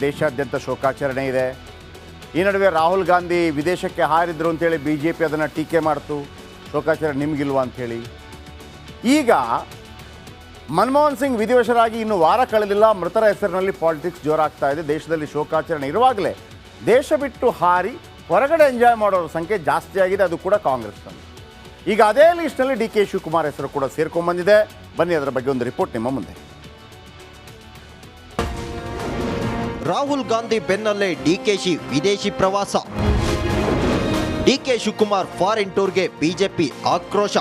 ದೇಶಾದ್ಯಂತ ಶೋಕಾಚರಣೆ ಇದೆ. ಈ ನಡುವೆ ರಾಹುಲ್ ಗಾಂಧಿ ವಿದೇಶಕ್ಕೆ ಹಾರಿದ್ರು ಅಂತೇಳಿ BJP ಅದನ್ನು ಟೀಕೆ ಮಾಡ್ತು, ಶೋಕಾಚರಣೆ ನಿಮಗಿಲ್ವಾ ಅಂಥೇಳಿ. ಈಗ ಮನಮೋಹನ್ ಸಿಂಗ್ ವಿಧಿವಶರಾಗಿ ಇನ್ನು ವಾರ ಕಳೆದಿಲ್ಲ, ಮೃತರ ಹೆಸರಿನಲ್ಲಿ ಪಾಲಿಟಿಕ್ಸ್ ಜೋರಾಗ್ತಾ ಇದೆ. ದೇಶದಲ್ಲಿ ಶೋಕಾಚರಣೆ ಇರುವಾಗಲೇ ದೇಶ ಬಿಟ್ಟು ಹಾರಿ ಹೊರಗಡೆ ಎಂಜಾಯ್ ಮಾಡೋರ ಸಂಖ್ಯೆ ಜಾಸ್ತಿ ಆಗಿದೆ, ಅದು ಕೂಡ ಕಾಂಗ್ರೆಸ್ನಲ್ಲಿ. ಈಗ ಅದೇ ಲಿಸ್ಟ್ನಲ್ಲಿ DK ಶಿವಕುಮಾರ್ ಹೆಸರು ಕೂಡ ಸೇರ್ಕೊಂಡ್ಬಂದಿದೆ. ಬನ್ನಿ ಅದರ ಬಗ್ಗೆ ಒಂದು ರಿಪೋರ್ಟ್ ನಿಮ್ಮ ಮುಂದೆ. ರಾಹುಲ್ ಗಾಂಧಿ ಬೆನ್ನಲ್ಲೇ DKಶಿ ವಿದೇಶಿ ಪ್ರವಾಸ. DK ಶಿವಕುಮಾರ್ ಫಾರಿನ್ ಟೂರ್ಗೆ ಬಿಜೆಪಿ ಆಕ್ರೋಶ.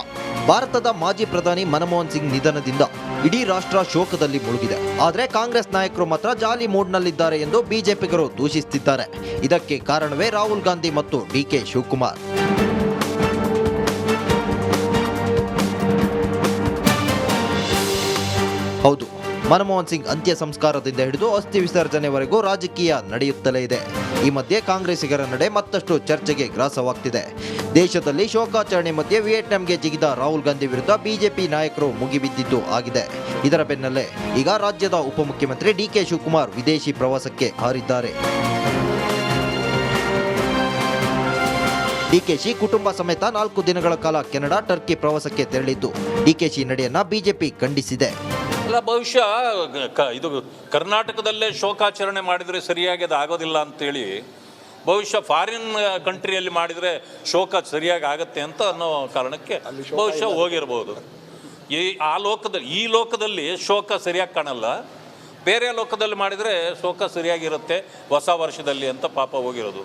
ಭಾರತದ ಮಾಜಿ ಪ್ರಧಾನಿ ಮನಮೋಹನ್ ಸಿಂಗ್ ನಿಧನದಿಂದ ಇಡೀ ರಾಷ್ಟ್ರ ಶೋಕದಲ್ಲಿ ಮುಳುಗಿದೆ. ಆದರೆ ಕಾಂಗ್ರೆಸ್ ನಾಯಕರು ಮಾತ್ರ ಜಾಲಿ ಮೂಡ್ನಲ್ಲಿದ್ದಾರೆ ಎಂದು ಬಿಜೆಪಿಗರು ದೂಷಿಸುತ್ತಿದ್ದಾರೆ. ಇದಕ್ಕೆ ಕಾರಣವೇ ರಾಹುಲ್ ಗಾಂಧಿ ಮತ್ತು DK ಶಿವಕುಮಾರ್. ಹೌದು, ಮನಮೋಹನ್ ಸಿಂಗ್ ಅಂತ್ಯ ಸಂಸ್ಕಾರದಿಂದ ಹಿಡಿದು ಅಸ್ಥಿ ವಿಸರ್ಜನೆವರೆಗೂ ರಾಜಕೀಯ ನಡೆಯುತ್ತಲೇ ಇದೆ. ಈ ಮಧ್ಯೆ ಕಾಂಗ್ರೆಸ್ಸಿಗರ ನಡೆ ಮತ್ತಷ್ಟು ಚರ್ಚೆಗೆ ಗ್ರಾಸವಾಗ್ತಿದೆ. ದೇಶದಲ್ಲಿ ಶೋಕಾಚರಣೆ ಮಧ್ಯೆ ವಿಯೆಟ್ನಾಂಗೆ ಜಿಗಿದ ರಾಹುಲ್ ಗಾಂಧಿ ವಿರುದ್ಧ ಬಿಜೆಪಿ ನಾಯಕರು ಮುಗಿಬಿದ್ದಿದ್ದು ಆಗಿದೆ. ಇದರ ಬೆನ್ನಲ್ಲೇ ಈಗ ರಾಜ್ಯದ ಉಪಮುಖ್ಯಮಂತ್ರಿ DK ಶಿವಕುಮಾರ್ ವಿದೇಶಿ ಪ್ರವಾಸಕ್ಕೆ ಹಾರಿದ್ದಾರೆ. DKಶಿ ಕುಟುಂಬ ಸಮೇತ 4 ದಿನಗಳ ಕಾಲ ಕೆನಡಾ, ಟರ್ಕಿ ಪ್ರವಾಸಕ್ಕೆ ತೆರಳಿದ್ದು DKಶಿ ನಡೆಯನ್ನ ಬಿಜೆಪಿ ಖಂಡಿಸಿದೆ. ಅಲ್ಲ, ಬಹುಶಃ ಇದು ಕರ್ನಾಟಕದಲ್ಲೇ ಶೋಕಾಚರಣೆ ಮಾಡಿದರೆ ಸರಿಯಾಗಿ ಅದು ಆಗೋದಿಲ್ಲ ಅಂತೇಳಿ ಬಹುಶಃ ಫಾರಿನ್ ಕಂಟ್ರಿಯಲ್ಲಿ ಮಾಡಿದರೆ ಶೋಕ ಸರಿಯಾಗಿ ಆಗತ್ತೆ ಅಂತ ಅನ್ನೋ ಕಾರಣಕ್ಕೆ ಬಹುಶಃ ಹೋಗಿರ್ಬೋದು. ಈ ಲೋಕದಲ್ಲಿ ಶೋಕ ಸರಿಯಾಗಿ ಕಾಣಲ್ಲ, ಬೇರೆ ಲೋಕದಲ್ಲಿ ಮಾಡಿದರೆ ಶೋಕ ಸರಿಯಾಗಿರುತ್ತೆ ಹೊಸ ವರ್ಷದಲ್ಲಿ ಅಂತ ಪಾಪ ಹೋಗಿರೋದು.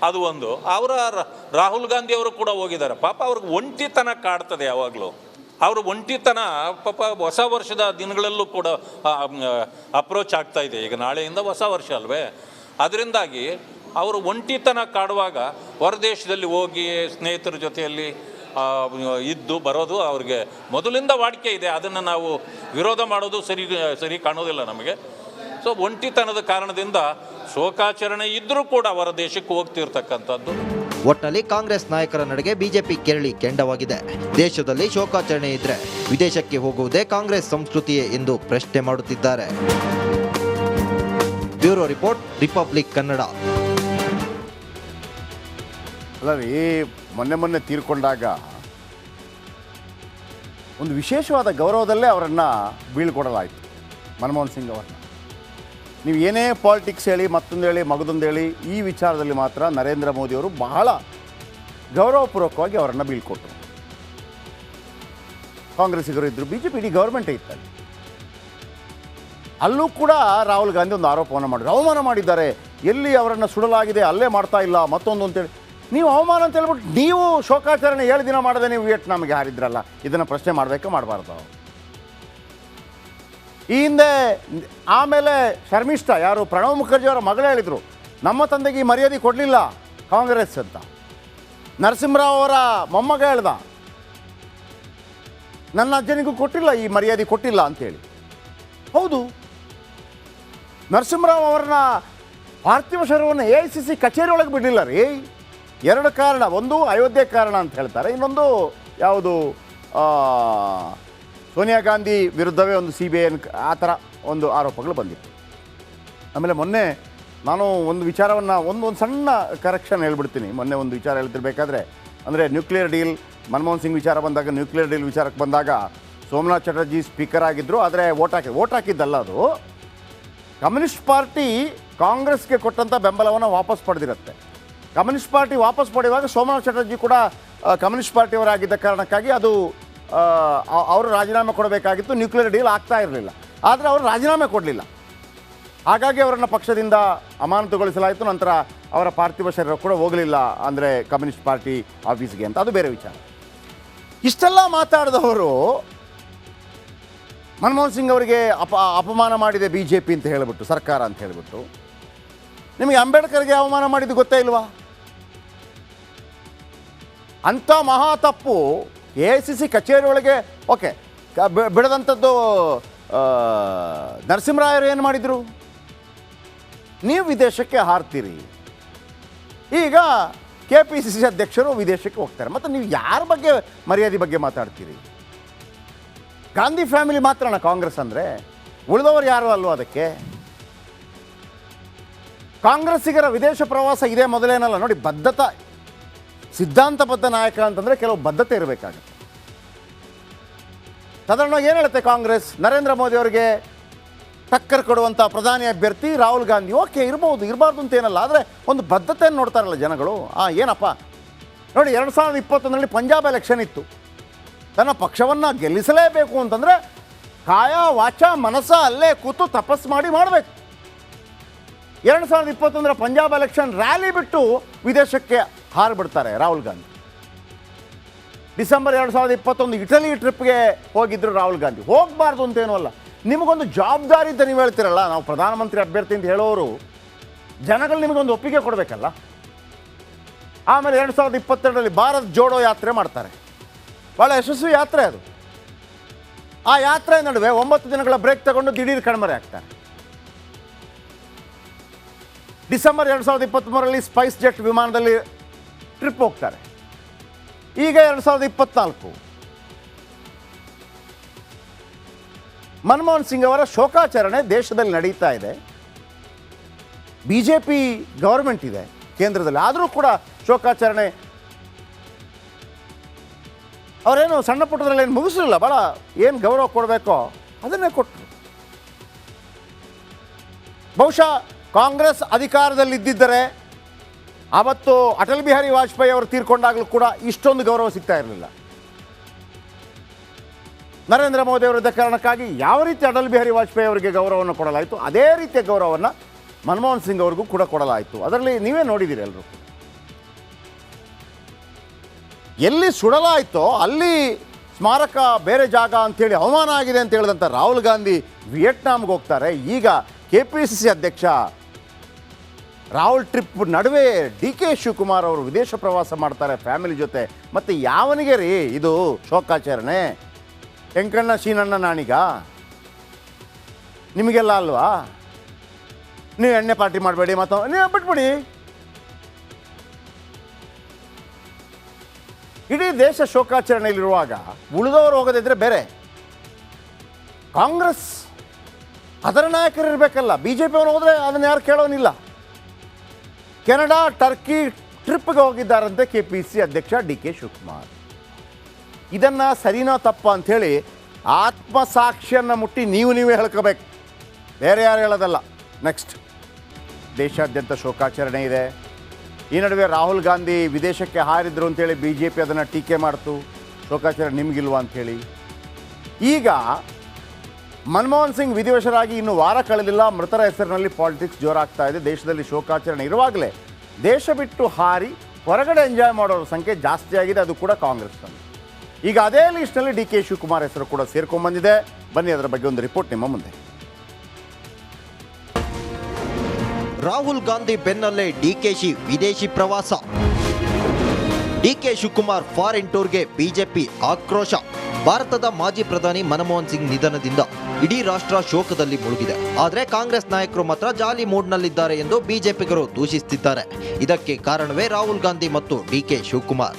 ಅದು ಒಂದು. ರಾಹುಲ್ ಗಾಂಧಿ ಅವರು ಕೂಡ ಹೋಗಿದ್ದಾರೆ. ಪಾಪ ಅವ್ರಿಗೆ ಒಂಟಿತನ ಕಾಡ್ತದೆ ಯಾವಾಗಲೂ. ಅವರು ಒಂಟಿತನ ಪಾಪ ಹೊಸ ವರ್ಷದ ದಿನಗಳಲ್ಲೂ ಕೂಡ ಅಪ್ರೋಚ್ ಆಗ್ತಾ ಇದೆ. ಈಗ ನಾಳೆಯಿಂದ ಹೊಸ ವರ್ಷ ಅಲ್ವೇ, ಅದರಿಂದಾಗಿ ಅವರು ಒಂಟಿತನ ಕಾಡುವಾಗ ಹೊರದೇಶದಲ್ಲಿ ಹೋಗಿ ಸ್ನೇಹಿತರ ಜೊತೆಯಲ್ಲಿ ಇದ್ದು ಬರೋದು ಅವ್ರಿಗೆ ಮೊದಲಿಂದ ವಾಡಿಕೆ ಇದೆ. ಅದನ್ನು ನಾವು ವಿರೋಧ ಮಾಡೋದು ಸರಿ ಕಾಣೋದಿಲ್ಲ ನಮಗೆ. ಸೊ ಒಂಟಿತನದ ಕಾರಣದಿಂದ ಶೋಕಾಚರಣೆ ಇದ್ದರೂ ಕೂಡ ಹೊರ ದೇಶಕ್ಕೆ ಹೋಗ್ತಿರ್ತಕ್ಕಂಥದ್ದು. ಒಟ್ಟಿನಲ್ಲಿ ಕಾಂಗ್ರೆಸ್ ನಾಯಕರ ನಡೆಗೆ ಬಿಜೆಪಿ ಕೆರಳಿ ಕೆಂಡವಾಗಿದೆ. ದೇಶದಲ್ಲಿ ಶೋಕಾಚರಣೆ ಇದ್ರೆ ವಿದೇಶಕ್ಕೆ ಹೋಗುವುದೇ ಕಾಂಗ್ರೆಸ್ ಸಂಸ್ಕೃತಿಯೇ ಎಂದು ಪ್ರಶ್ನೆ ಮಾಡುತ್ತಿದ್ದಾರೆ. Bureau report, republic Kannada. ಅಲ್ಲ ರೀ, ಮೊನ್ನೆ ತೀರ್ಕೊಂಡಾಗ ಒಂದು ವಿಶೇಷವಾದ ಗೌರವದಲ್ಲೇ ಅವರನ್ನು ಬೀಳ್ಕೊಡಲಾಯಿತು, ಮನಮೋಹನ್ ಸಿಂಗ್ ಅವರನ್ನು. ನೀವು ಏನೇ ಪಾಲಿಟಿಕ್ಸ್ ಹೇಳಿ, ಮತ್ತೊಂದು ಹೇಳಿ, ಮಗದೊಂದು ಹೇಳಿ, ಈ ವಿಚಾರದಲ್ಲಿ ಮಾತ್ರ ನರೇಂದ್ರ ಮೋದಿಯವರು ಬಹಳ ಗೌರವಪೂರ್ವಕವಾಗಿ ಅವರನ್ನು ಬೀಳ್ಕೊಟ್ರು. ಕಾಂಗ್ರೆಸ್ಸಿಗರು ಇದ್ದರು, BJP ಇಡೀ ಗೌರ್ಮೆಂಟೇ ಇತ್ತಲ್ಲಿ. ಅಲ್ಲೂ ಕೂಡ ರಾಹುಲ್ ಗಾಂಧಿ ಒಂದು ಆರೋಪವನ್ನು ಮಾಡಿದ್ರು, ಅವಮಾನ ಮಾಡಿದ್ದಾರೆ, ಎಲ್ಲಿ ಅವರನ್ನು ಸುಡಲಾಗಿದೆ ಅಲ್ಲೇ ಮಾಡ್ತಾ ಇಲ್ಲ ಮತ್ತೊಂದು ಅಂತೇಳಿ. ನೀವು ಅವಮಾನ ಅಂತ ಹೇಳ್ಬಿಟ್ಟು ನೀವು ಶೋಕಾಚರಣೆ 7 ದಿನ ಮಾಡದೆ ನೀವು ವಿಯೆಟ್ನಾಂಗೆ ಹಾರಿದ್ರಲ್ಲ, ಇದನ್ನು ಪ್ರಶ್ನೆ ಮಾಡಬೇಕಾ ಮಾಡಬಾರ್ದು? ಈ ಹಿಂದೆ ಆಮೇಲೆ ಶರ್ಮಿಷ್ಠಾ, ಯಾರು ಪ್ರಣವ್ ಮುಖರ್ಜಿಯವರ ಮಗಳು, ಹೇಳಿದರು ನಮ್ಮ ತಂದೆಗೆ ಈ ಮರ್ಯಾದೆ ಕೊಡಲಿಲ್ಲ ಕಾಂಗ್ರೆಸ್ ಅಂತ. ನರಸಿಂಹರಾವ್ ಅವರ ಮೊಮ್ಮಗ ಹೇಳ್ದ, ನನ್ನ ಅಜ್ಜನಿಗೂ ಕೊಟ್ಟಿಲ್ಲ ಈ ಮರ್ಯಾದೆ ಕೊಟ್ಟಿಲ್ಲ ಅಂತೇಳಿ. ಹೌದು, ನರಸಿಂಹರಾವ್ ಅವರನ್ನ ಪಾರ್ಥಿವ ಶರೀರವನ್ನು AICC ಕಚೇರಿ ಒಳಗೆ ಬಿಡಲಿಲ್ಲ ರೀ. 2 ಕಾರಣ. ಒಂದು ಅಯೋಧ್ಯೆ ಕಾರಣ ಅಂತ ಹೇಳ್ತಾರೆ, ಇನ್ನೊಂದು ಯಾವುದು ಸೋನಿಯಾ ಗಾಂಧಿ ವಿರುದ್ಧವೇ ಒಂದು CBI ಆ ಥರ ಒಂದು ಆರೋಪಗಳು ಬಂದಿತ್ತು. ಆಮೇಲೆ ಮೊನ್ನೆ ನಾನು ಒಂದು ವಿಚಾರವನ್ನು ಒಂದು ಸಣ್ಣ ಕರೆಕ್ಷನ್ ಹೇಳ್ಬಿಡ್ತೀನಿ. ಮೊನ್ನೆ ಒಂದು ವಿಚಾರ ಹೇಳ್ತಿರ್ಬೇಕಾದ್ರೆ, ಅಂದರೆ ನ್ಯೂಕ್ಲಿಯರ್ ಡೀಲ್, ಮನಮೋಹನ್ ಸಿಂಗ್ ವಿಚಾರ ಬಂದಾಗ, ನ್ಯೂಕ್ಲಿಯರ್ ಡೀಲ್ ವಿಚಾರಕ್ಕೆ ಬಂದಾಗ ಸೋಮನಾಥ್ ಚಟರ್ಜಿ ಸ್ಪೀಕರ್ ಆಗಿದ್ದರು. ಆದರೆ ಓಟ್ ಹಾಕಿದ್ದಲ್ಲ, ಅದು ಕಮ್ಯುನಿಸ್ಟ್ ಪಾರ್ಟಿ ಕಾಂಗ್ರೆಸ್ಗೆ ಕೊಟ್ಟಂಥ ಬೆಂಬಲವನ್ನು ವಾಪಸ್ ಪಡೆದಿರುತ್ತೆ. ಕಮ್ಯುನಿಸ್ಟ್ ಪಾರ್ಟಿ ವಾಪಸ್ ಪಡೆಯುವಾಗ ಸೋಮನಾಥ್ ಚಟರ್ಜಿ ಕೂಡ ಕಮ್ಯುನಿಸ್ಟ್ ಪಾರ್ಟಿಯವರಾಗಿದ್ದ ಕಾರಣಕ್ಕಾಗಿ ಅದು ಅವರು ರಾಜೀನಾಮೆ ಕೊಡಬೇಕಾಗಿತ್ತು. ನ್ಯೂಕ್ಲಿಯರ್ ಡೀಲ್ ಆಗ್ತಾ ಇರಲಿಲ್ಲ, ಆದರೆ ಅವರು ರಾಜೀನಾಮೆ ಕೊಡಲಿಲ್ಲ. ಹಾಗಾಗಿ ಅವರನ್ನು ಪಕ್ಷದಿಂದ ಅಮಾನತುಗೊಳಿಸಲಾಯಿತು. ನಂತರ ಅವರ ಪಾರ್ಥಿವ ಶರೀರ ಕೂಡ ಹೋಗಲಿಲ್ಲ, ಅಂದರೆ ಕಮ್ಯುನಿಸ್ಟ್ ಪಾರ್ಟಿ ಆಫೀಸ್ಗೆ ಅಂತ. ಅದು ಬೇರೆ ವಿಚಾರ. ಇಷ್ಟೆಲ್ಲ ಮಾತಾಡಿದವರು ಮನಮೋಹನ್ ಸಿಂಗ್ ಅವರಿಗೆ ಅಪಮಾನ ಮಾಡಿದೆ BJP ಅಂತ ಹೇಳಿಬಿಟ್ಟು, ಸರ್ಕಾರ ಅಂತ ಹೇಳಿಬಿಟ್ಟು. ನಿಮಗೆ ಅಂಬೇಡ್ಕರ್ಗೆ ಅವಮಾನ ಮಾಡಿದ್ದು ಗೊತ್ತೇ ಇಲ್ವಾ? ಅಂಥ ಮಹಾ ತಪ್ಪು AICC ಕಚೇರಿ ಒಳಗೆ ಓಕೆ ಬಿಡದಂಥದ್ದು ನರಸಿಂಹರಾಯರು ಏನು ಮಾಡಿದರು? ನೀವು ವಿದೇಶಕ್ಕೆ ಹಾರ್ತೀರಿ. ಈಗ KPCC ಅಧ್ಯಕ್ಷರು ವಿದೇಶಕ್ಕೆ ಹೋಗ್ತಾರೆ, ಮತ್ತು ನೀವು ಯಾರ ಬಗ್ಗೆ ಮರ್ಯಾದೆ ಬಗ್ಗೆ ಮಾತಾಡ್ತೀರಿ? ಗಾಂಧಿ ಫ್ಯಾಮಿಲಿ ಮಾತ್ರನ ಕಾಂಗ್ರೆಸ್ ಅಂದರೆ, ಉಳಿದವರು ಯಾರು ಅಲ್ವೋ ಅದಕ್ಕೆ? ಕಾಂಗ್ರೆಸ್ಸಿಗರ ವಿದೇಶ ಪ್ರವಾಸ ಇದೇ ಮೊದಲೇನಲ್ಲ ನೋಡಿ. ಬದ್ಧತಾ, ಸಿದ್ಧಾಂತಬದ್ಧ ನಾಯಕ ಅಂತಂದರೆ ಕೆಲವು ಬದ್ಧತೆ ಇರಬೇಕಾಗುತ್ತೆ. ಸಾಧಾರಣವಾಗಿ ಏನು ಹೇಳುತ್ತೆ ಕಾಂಗ್ರೆಸ್? ನರೇಂದ್ರ ಮೋದಿ ಅವರಿಗೆ ಟಕ್ಕರ್ ಕೊಡುವಂಥ ಪ್ರಧಾನಿ ಅಭ್ಯರ್ಥಿ ರಾಹುಲ್ ಗಾಂಧಿ. ಓಕೆ, ಇರ್ಬೋದು, ಇರಬಾರ್ದು ಅಂತ ಏನಲ್ಲ, ಆದರೆ ಒಂದು ಬದ್ಧತೆಯನ್ನು ನೋಡ್ತಾರಲ್ಲ ಜನಗಳು. ಏನಪ್ಪ ನೋಡಿ, 2021ರಲ್ಲಿ ಪಂಜಾಬ್ ಎಲೆಕ್ಷನ್ ಇತ್ತು. ತನ್ನ ಪಕ್ಷವನ್ನು ಗೆಲ್ಲಿಸಲೇಬೇಕು ಅಂತಂದರೆ ಕಾಯ ವಾಚ ಮನಸ್ಸ ಅಲ್ಲೇ ಕೂತು ತಪಸ್ಸು ಮಾಡಬೇಕು. 2021ರ ಪಂಜಾಬ್ ಎಲೆಕ್ಷನ್ ರ್ಯಾಲಿ ಬಿಟ್ಟು ವಿದೇಶಕ್ಕೆ ಹಾರಿಬಿಡ್ತಾರೆ ರಾಹುಲ್ ಗಾಂಧಿ. ಡಿಸೆಂಬರ್ 2021 ಇಟಲಿ ಟ್ರಿಪ್ಗೆ ಹೋಗಿದ್ರು ರಾಹುಲ್ ಗಾಂಧಿ. ಹೋಗಬಾರ್ದು ಅಂತೇನೂ ಅಲ್ಲ, ನಿಮಗೊಂದು ಜವಾಬ್ದಾರಿ ಅಂತ ನೀವು ಹೇಳ್ತಿರಲ್ಲ. ನಾವು ಪ್ರಧಾನಮಂತ್ರಿ ಅಭ್ಯರ್ಥಿ ಅಂತ ಹೇಳೋರು ಜನಗಳು ನಿಮಗೊಂದು ಒಪ್ಪಿಗೆ ಕೊಡಬೇಕಲ್ಲ. ಆಮೇಲೆ 2022ರಲ್ಲಿ ಭಾರತ್ ಜೋಡೋ ಯಾತ್ರೆ ಮಾಡ್ತಾರೆ. ಭಾಳ ಯಶಸ್ವಿ ಯಾತ್ರೆ ಅದು. ಆ ಯಾತ್ರೆ ನಡುವೆ 9 ದಿನಗಳ ಬ್ರೇಕ್ ತಗೊಂಡು ದಿಢೀರ್ ಕಣ್ಮರೆ ಆಗ್ತಾರೆ. ಡಿಸೆಂಬರ್ 2023ರಲ್ಲಿ ಸ್ಪೈಸ್ ಜೆಟ್ ವಿಮಾನದಲ್ಲಿ ಟ್ರಿಪ್ ಹೋಗ್ತಾರೆ. ಈಗ 2024 ಮನಮೋಹನ್ ಸಿಂಗ್ ಅವರ ಶೋಕಾಚರಣೆ ದೇಶದಲ್ಲಿ ನಡೀತಾ ಇದೆ. BJP ಗವರ್ಮೆಂಟ್ ಇದೆ ಕೇಂದ್ರದಲ್ಲಿ, ಆದರೂ ಕೂಡ ಶೋಕಾಚರಣೆ ಅವರೇನು ಸಣ್ಣ ಪುಟ್ಟದ್ರಲ್ಲಿ ಏನು ಮುಗಿಸಲಿಲ್ಲ. ಭಾಳ ಏನು ಗೌರವ ಕೊಡಬೇಕೋ ಅದನ್ನೇ ಕೊಟ್ಟರು. ಬಹುಶಃ ಕಾಂಗ್ರೆಸ್ ಅಧಿಕಾರದಲ್ಲಿದ್ದಿದ್ದರೆ ಆವತ್ತು ಅಟಲ್ ಬಿಹಾರಿ ವಾಜಪೇಯಿ ಅವರು ತೀರ್ಕೊಂಡಾಗಲೂ ಕೂಡ ಇಷ್ಟೊಂದು ಗೌರವ ಸಿಗ್ತಾ ಇರಲಿಲ್ಲ. ನರೇಂದ್ರ ಮೋದಿ ಅವರಿದ್ದ ಕಾರಣಕ್ಕಾಗಿ ಯಾವ ರೀತಿ ಅಟಲ್ ಬಿಹಾರಿ ವಾಜಪೇಯಿ ಅವರಿಗೆ ಗೌರವವನ್ನು ಕೊಡಲಾಯಿತು, ಅದೇ ರೀತಿಯ ಗೌರವವನ್ನು ಮನಮೋಹನ್ ಸಿಂಗ್ ಅವ್ರಿಗೂ ಕೂಡ ಕೊಡಲಾಯಿತು. ಅದರಲ್ಲಿ ನೀವೇ ನೋಡಿದ್ದೀರಿ ಎಲ್ಲರೂ. ಎಲ್ಲಿ ಸುಡಲಾಯಿತೋ ಅಲ್ಲಿ ಸ್ಮಾರಕ ಬೇರೆ ಜಾಗ ಅಂಥೇಳಿ ಅವಮಾನ ಆಗಿದೆ ಅಂತ ಹೇಳಿದಂಥ ರಾಹುಲ್ ಗಾಂಧಿ ವಿಯೆಟ್ನಾಂಗೆ ಹೋಗ್ತಾರೆ. ಈಗ KPCC ಅಧ್ಯಕ್ಷ ರಾಹುಲ್ ಟ್ರಿಪ್ ನಡುವೆ DK ಶಿವಕುಮಾರ್ ಅವರು ವಿದೇಶ ಪ್ರವಾಸ ಮಾಡ್ತಾರೆ ಫ್ಯಾಮಿಲಿ ಜೊತೆ. ಮತ್ತು ಯಾವನಿಗೆ ರೀ ಇದು ಶೋಕಾಚರಣೆ? ಎಂಕಣ್ಣ ಶೀನಣ್ಣ ನಾಣಿಗ ನಿಮಗೆಲ್ಲ ಅಲ್ವಾ? ನೀವು ಎಣ್ಣೆ ಪಾರ್ಟಿ ಮಾಡಬೇಡಿ, ನೀವು ಬಿಟ್ಬಿಡಿ. ಇಡೀ ದೇಶ ಶೋಕಾಚರಣೆಯಲ್ಲಿರುವಾಗ ಉಳಿದವರು ಹೋಗೋದಿದ್ರೆ ಬೇರೆ. ಕಾಂಗ್ರೆಸ್ ಅದರ ನಾಯಕರು ಇರಬೇಕಲ್ಲ. BJP ಅವರು ಹೋದರೆ ಅದನ್ನು ಯಾರು ಕೇಳೋನಿಲ್ಲ. ಕೆನಡಾ ಟರ್ಕಿ ಟ್ರಿಪ್ಗೆ ಹೋಗಿದ್ದಾರಂತೆ KPCC ಅಧ್ಯಕ್ಷ DK ಶಿವಕುಮಾರ್. ಇದನ್ನು ಸರಿನೋ ತಪ್ಪ ಅಂಥೇಳಿ ಆತ್ಮಸಾಕ್ಷಿಯನ್ನು ಮುಟ್ಟಿ ನೀವೇ ಹೇಳ್ಕೋಬೇಕು, ಬೇರೆ ಯಾರು ಹೇಳೋದಲ್ಲ. ನೆಕ್ಸ್ಟ್, ದೇಶಾದ್ಯಂತ ಶೋಕಾಚರಣೆ ಇದೆ. ಈ ನಡುವೆ ರಾಹುಲ್ ಗಾಂಧಿ ವಿದೇಶಕ್ಕೆ ಹಾರಿದ್ರು ಅಂತೇಳಿ BJP ಅದನ್ನು ಟೀಕೆ ಮಾಡ್ತು. ಶೋಕಾಚರಣೆ ನಿಮಗಿಲ್ವಾ ಅಂಥೇಳಿ. ಈಗ ಮನಮೋಹನ್ ಸಿಂಗ್ ವಿಧಿವಶರಾಗಿ ಇನ್ನು ವಾರ ಕಳೆದಿಲ್ಲ. ಮೃತರ ಹೆಸರಿನಲ್ಲಿ ಪಾಲಿಟಿಕ್ಸ್ ಜೋರಾಗ್ತಾ ಇದೆ. ದೇಶದಲ್ಲಿ ಶೋಕಾಚರಣೆ ಇರುವಾಗಲೇ ದೇಶ ಬಿಟ್ಟು ಹಾರಿ ಹೊರಗಡೆ ಎಂಜಾಯ್ ಮಾಡೋರ ಸಂಖ್ಯೆ ಜಾಸ್ತಿ ಆಗಿದೆ, ಅದು ಕೂಡ ಕಾಂಗ್ರೆಸ್ನಲ್ಲಿ. ಈಗ ಅದೇ ಲಿಸ್ಟ್ನಲ್ಲಿ DK ಶಿವಕುಮಾರ್ ಹೆಸರು ಕೂಡ ಸೇರ್ಕೊಂಡ್ಬಂದಿದೆ. ಬನ್ನಿ ಅದರ ಬಗ್ಗೆ ಒಂದು ರಿಪೋರ್ಟ್ ನಿಮ್ಮ ಮುಂದೆ. ರಾಹುಲ್ ಗಾಂಧಿ ಬೆನ್ನಲ್ಲೇ DKಶಿ ವಿದೇಶಿ ಪ್ರವಾಸ. DK ಶಿವಕುಮಾರ್ ಫಾರಿನ್ ಟೂರ್ಗೆ BJP ಆಕ್ರೋಶ. ಭಾರತದ ಮಾಜಿ ಪ್ರಧಾನಿ ಮನಮೋಹನ್ ಸಿಂಗ್ ನಿಧನದಿಂದ ಇಡೀ ರಾಷ್ಟ್ರ ಶೋಕದಲ್ಲಿ ಮುಳುಗಿದೆ. ಆದರೆ ಕಾಂಗ್ರೆಸ್ ನಾಯಕರು ಮಾತ್ರ ಜಾಲಿ ಮೂಡ್ನಲ್ಲಿದ್ದಾರೆ ಎಂದು ಬಿಜೆಪಿಗರು ದೂಷಿಸುತ್ತಿದ್ದಾರೆ. ಇದಕ್ಕೆ ಕಾರಣವೇ ರಾಹುಲ್ ಗಾಂಧಿ ಮತ್ತು DK ಶಿವಕುಮಾರ್.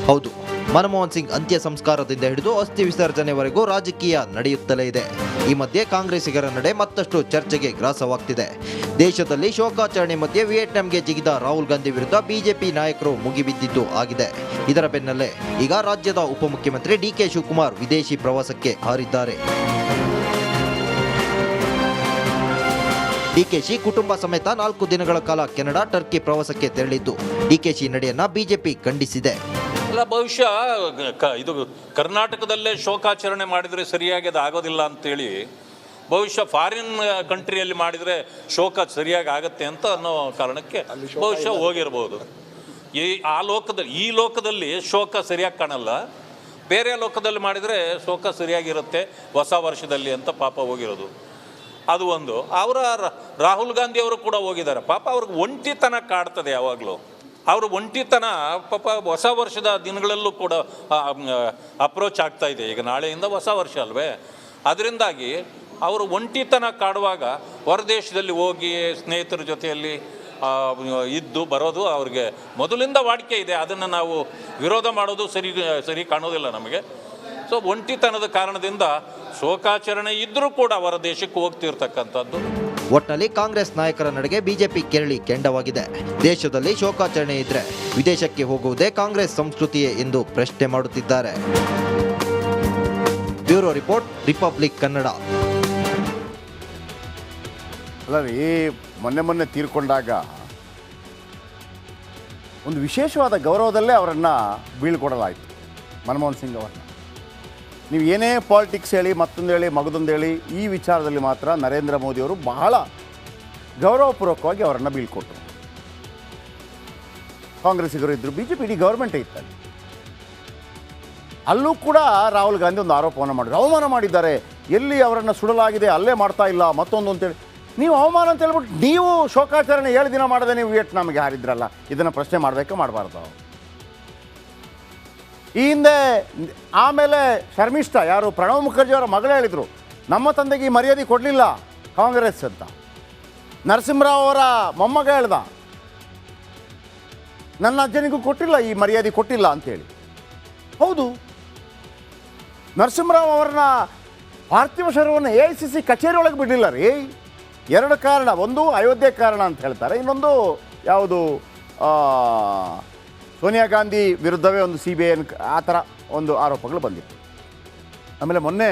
ಹೌದು, ಮನಮೋಹನ್ ಸಿಂಗ್ ಅಂತ್ಯ ಸಂಸ್ಕಾರದಿಂದ ಹಿಡಿದು ಅಸ್ಥಿ ವಿಸರ್ಜನೆವರೆಗೂ ರಾಜಕೀಯ ನಡೆಯುತ್ತಲೇ ಇದೆ. ಈ ಮಧ್ಯೆ ಕಾಂಗ್ರೆಸ್ಸಿಗರ ನಡೆ ಮತ್ತಷ್ಟು ಚರ್ಚೆಗೆ ಗ್ರಾಸವಾಗ್ತಿದೆ. ದೇಶದಲ್ಲಿ ಶೋಕಾಚರಣೆ ಮಧ್ಯೆ ವಿಯೆಟ್ನಾಂಗೆ ಜಿಗಿದ ರಾಹುಲ್ ಗಾಂಧಿ ವಿರುದ್ಧ ಬಿಜೆಪಿ ನಾಯಕರು ಮುಗಿಬಿದ್ದಿದ್ದು ಆಗಿದೆ. ಇದರ ಬೆನ್ನಲ್ಲೇ ಈಗ ರಾಜ್ಯದ ಉಪಮುಖ್ಯಮಂತ್ರಿ DK ಶಿವಕುಮಾರ್ ವಿದೇಶಿ ಪ್ರವಾಸಕ್ಕೆ ಹಾರಿದ್ದಾರೆ. DKಶಿ ಕುಟುಂಬ ಸಮೇತ 4 ದಿನಗಳ ಕಾಲ ಕೆನಡಾ ಟರ್ಕಿ ಪ್ರವಾಸಕ್ಕೆ ತೆರಳಿದ್ದು DKಶಿ ನಡೆಯನ್ನ ಬಿಜೆಪಿ ಖಂಡಿಸಿದೆ. ಅಲ್ಲ, ಬಹುಶಃ ಇದು ಕರ್ನಾಟಕದಲ್ಲೇ ಶೋಕಾಚರಣೆ ಮಾಡಿದರೆ ಸರಿಯಾಗಿ ಅದು ಆಗೋದಿಲ್ಲ ಅಂತೇಳಿ ಬಹುಶಃ ಫಾರಿನ್ ಕಂಟ್ರಿಯಲ್ಲಿ ಮಾಡಿದರೆ ಶೋಕ ಸರಿಯಾಗಿ ಆಗತ್ತೆ ಅಂತ ಅನ್ನೋ ಕಾರಣಕ್ಕೆ ಬಹುಶಃ ಹೋಗಿರ್ಬೋದು. ಈ ಲೋಕದಲ್ಲಿ ಶೋಕ ಸರಿಯಾಗಿ ಕಾಣಲ್ಲ, ಬೇರೆ ಲೋಕದಲ್ಲಿ ಮಾಡಿದರೆ ಶೋಕ ಸರಿಯಾಗಿರುತ್ತೆ ಹೊಸ ವರ್ಷದಲ್ಲಿ ಅಂತ ಪಾಪ ಹೋಗಿರೋದು. ಅದು ಒಂದು. ರಾಹುಲ್ ಗಾಂಧಿ ಅವರು ಕೂಡ ಹೋಗಿದ್ದಾರೆ. ಪಾಪ ಅವ್ರಿಗೆ ಒಂಟಿತನ ಕಾಡ್ತದೆ ಯಾವಾಗಲೂ. ಅವರು ಒಂಟಿತನ ಪಾಪ ಹೊಸ ವರ್ಷದ ದಿನಗಳಲ್ಲೂ ಕೂಡ ಅಪ್ರೋಚ್ ಆಗ್ತಾ ಇದೆ. ಈಗ ನಾಳೆಯಿಂದ ಹೊಸ ವರ್ಷ ಅಲ್ವೇ, ಅದರಿಂದಾಗಿ ಅವರು ಒಂಟಿತನ ಕಾಡುವಾಗ ಹೊರದೇಶದಲ್ಲಿ ಹೋಗಿ ಸ್ನೇಹಿತರ ಜೊತೆಯಲ್ಲಿ ಇದ್ದು ಬರೋದು ಅವ್ರಿಗೆ ಮೊದಲಿಂದ ವಾಡಿಕೆ ಇದೆ. ಅದನ್ನು ನಾವು ವಿರೋಧ ಮಾಡೋದು ಸರಿ ಕಾಣೋದಿಲ್ಲ ನಮಗೆ. ಸೊ ಒಂಟಿತನದ ಕಾರಣದಿಂದ ಶೋಕಾಚರಣೆ ಇದ್ದರೂ ಕೂಡ ಅವರ ದೇಶಕ್ಕೆ ಹೋಗ್ತಿರ್ತಕ್ಕಂಥದ್ದು. ಒಟ್ನಲ್ಲಿ ಕಾಂಗ್ರೆಸ್ ನಾಯಕರ ನಡೆಗೆ ಬಿಜೆಪಿ ಕೆರಳಿ ಕೆಂಡವಾಗಿದೆ. ದೇಶದಲ್ಲಿ ಶೋಕಾಚರಣೆ ಇದ್ರೆ ವಿದೇಶಕ್ಕೆ ಹೋಗುವುದೇ ಕಾಂಗ್ರೆಸ್ ಸಂಸ್ಕೃತಿಯೇ ಎಂದು ಪ್ರಶ್ನೆ ಮಾಡುತ್ತಿದ್ದಾರೆ. Bureau report, republic Kannada. ಅಲ್ಲ ರೀ, ಮೊನ್ನೆ ತೀರ್ಕೊಂಡಾಗ ಒಂದು ವಿಶೇಷವಾದ ಗೌರವದಲ್ಲೇ ಅವರನ್ನು ಬೀಳ್ಕೊಡಲಾಯಿತು, ಮನಮೋಹನ್ ಸಿಂಗ್ ಅವರನ್ನ. ನೀವು ಏನೇ ಪಾಲಿಟಿಕ್ಸ್ ಹೇಳಿ, ಮತ್ತೊಂದು ಹೇಳಿ, ಮಗದೊಂದು ಹೇಳಿ, ಈ ವಿಚಾರದಲ್ಲಿ ಮಾತ್ರ ನರೇಂದ್ರ ಮೋದಿಯವರು ಬಹಳ ಗೌರವಪೂರ್ವಕವಾಗಿ ಅವರನ್ನು ಬೀಳ್ಕೊಟ್ರು. ಕಾಂಗ್ರೆಸ್ಸಿಗರು ಇದ್ದರು, ಬಿ ಜೆ ಪಿ ಇಡೀ ಗೌರ್ಮೆಂಟೇ ಇತ್ತಲ್ಲಿ. ಅಲ್ಲೂ ಕೂಡ ರಾಹುಲ್ ಗಾಂಧಿ ಒಂದು ಆರೋಪವನ್ನು ಮಾಡಿದ್ರು, ಅವಮಾನ ಮಾಡಿದ್ದಾರೆ, ಎಲ್ಲಿ ಅವರನ್ನು ಸುಡಲಾಗಿದೆ ಅಲ್ಲೇ ಮಾಡ್ತಾ ಇಲ್ಲ ಮತ್ತೊಂದು ಅಂತೇಳಿ. ನೀವು ಅವಮಾನ ಅಂತ ಹೇಳ್ಬಿಟ್ಟು ನೀವು ಶೋಕಾಚರಣೆ 7 ದಿನ ಮಾಡದೆ ನೀವು ವಿಯೆಟ್ನಾಮ್ಗೆ ಹಾರಿದ್ರಲ್ಲ, ಇದನ್ನು ಪ್ರಶ್ನೆ ಮಾಡಬೇಕಾ ಮಾಡಬಾರ್ದು? ಈ ಹಿಂದೆ ಆಮೇಲೆ ಶರ್ಮಿಷ್ಠಾ, ಯಾರು ಪ್ರಣವ್ ಮುಖರ್ಜಿ ಅವರ ಮಗಳು, ಹೇಳಿದರು ನಮ್ಮ ತಂದೆಗೆ ಈ ಮರ್ಯಾದೆ ಕೊಡಲಿಲ್ಲ ಕಾಂಗ್ರೆಸ್ ಅಂತ. ನರಸಿಂಹರಾವ್ ಅವರ ಮೊಮ್ಮಗ ಹೇಳ್ದ, ನನ್ನ ಅಜ್ಜನಿಗೂ ಕೊಟ್ಟಿಲ್ಲ ಈ ಮರ್ಯಾದೆ ಕೊಟ್ಟಿಲ್ಲ ಅಂತೇಳಿ. ಹೌದು, ನರಸಿಂಹರಾವ್ ಅವರನ್ನ ಪಾರ್ಥಿವ ಶರೀರವನ್ನು AICC ಕಚೇರಿ ಒಳಗೆ ಬಿಡಲಿಲ್ಲ ರೀ. 2 ಕಾರಣ, ಒಂದು ಅಯೋಧ್ಯೆ ಕಾರಣ ಅಂತ ಹೇಳ್ತಾರೆ, ಇನ್ನೊಂದು ಯಾವುದು ಸೋನಿಯಾ ಗಾಂಧಿ ವಿರುದ್ಧವೇ ಒಂದು CBI ಆ ಥರ ಒಂದು ಆರೋಪಗಳು ಬಂದಿತ್ತು. ಆಮೇಲೆ ಮೊನ್ನೆ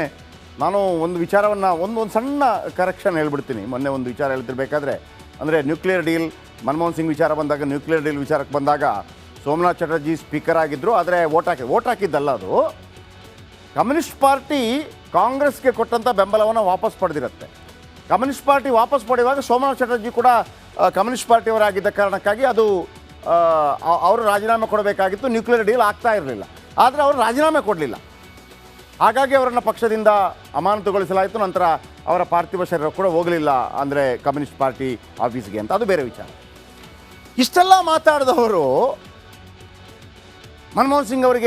ನಾನು ಒಂದು ವಿಚಾರವನ್ನು ಒಂದು ಸಣ್ಣ ಕರೆಕ್ಷನ್ ಹೇಳ್ಬಿಡ್ತೀನಿ. ಮೊನ್ನೆ ಒಂದು ವಿಚಾರ ಹೇಳ್ತಿರ್ಬೇಕಾದ್ರೆ, ಅಂದರೆ ನ್ಯೂಕ್ಲಿಯರ್ ಡೀಲ್, ಮನಮೋಹನ್ ಸಿಂಗ್ ವಿಚಾರ ಬಂದಾಗ, ನ್ಯೂಕ್ಲಿಯರ್ ಡೀಲ್ ವಿಚಾರಕ್ಕೆ ಬಂದಾಗ ಸೋಮನಾಥ್ ಚಟರ್ಜಿ ಸ್ಪೀಕರ್ ಆಗಿದ್ದರು. ಆದರೆ ಓಟ್ ಹಾಕಿದ್ದಲ್ಲ, ಅದು ಕಮ್ಯುನಿಸ್ಟ್ ಪಾರ್ಟಿ ಕಾಂಗ್ರೆಸ್ಗೆ ಕೊಟ್ಟಂಥ ಬೆಂಬಲವನ್ನು ವಾಪಸ್ ಪಡೆದಿರುತ್ತೆ. ಕಮ್ಯುನಿಸ್ಟ್ ಪಾರ್ಟಿ ವಾಪಸ್ ಪಡೆಯುವಾಗ ಸೋಮನಾಥ್ ಚಟರ್ಜಿ ಕೂಡ ಕಮ್ಯುನಿಸ್ಟ್ ಪಾರ್ಟಿಯವರಾಗಿದ್ದ ಕಾರಣಕ್ಕಾಗಿ ಅದು ಅವರು ರಾಜೀನಾಮೆ ಕೊಡಬೇಕಾಗಿತ್ತು. ನ್ಯೂಕ್ಲಿಯರ್ ಡೀಲ್ ಆಗ್ತಾ ಇರಲಿಲ್ಲ, ಆದರೆ ಅವರು ರಾಜೀನಾಮೆ ಕೊಡಲಿಲ್ಲ. ಹಾಗಾಗಿ ಅವರನ್ನು ಪಕ್ಷದಿಂದ ಅಮಾನತುಗೊಳಿಸಲಾಯಿತು. ನಂತರ ಅವರ ಪಾರ್ಥಿವ ಶರೀರ ಕೂಡ ಹೋಗಲಿಲ್ಲ, ಅಂದರೆ ಕಮ್ಯುನಿಸ್ಟ್ ಪಾರ್ಟಿ ಆಫೀಸ್ಗೆ ಅಂತ. ಅದು ಬೇರೆ ವಿಚಾರ. ಇಷ್ಟೆಲ್ಲ ಮಾತಾಡಿದವರು ಮನಮೋಹನ್ ಸಿಂಗ್ ಅವರಿಗೆ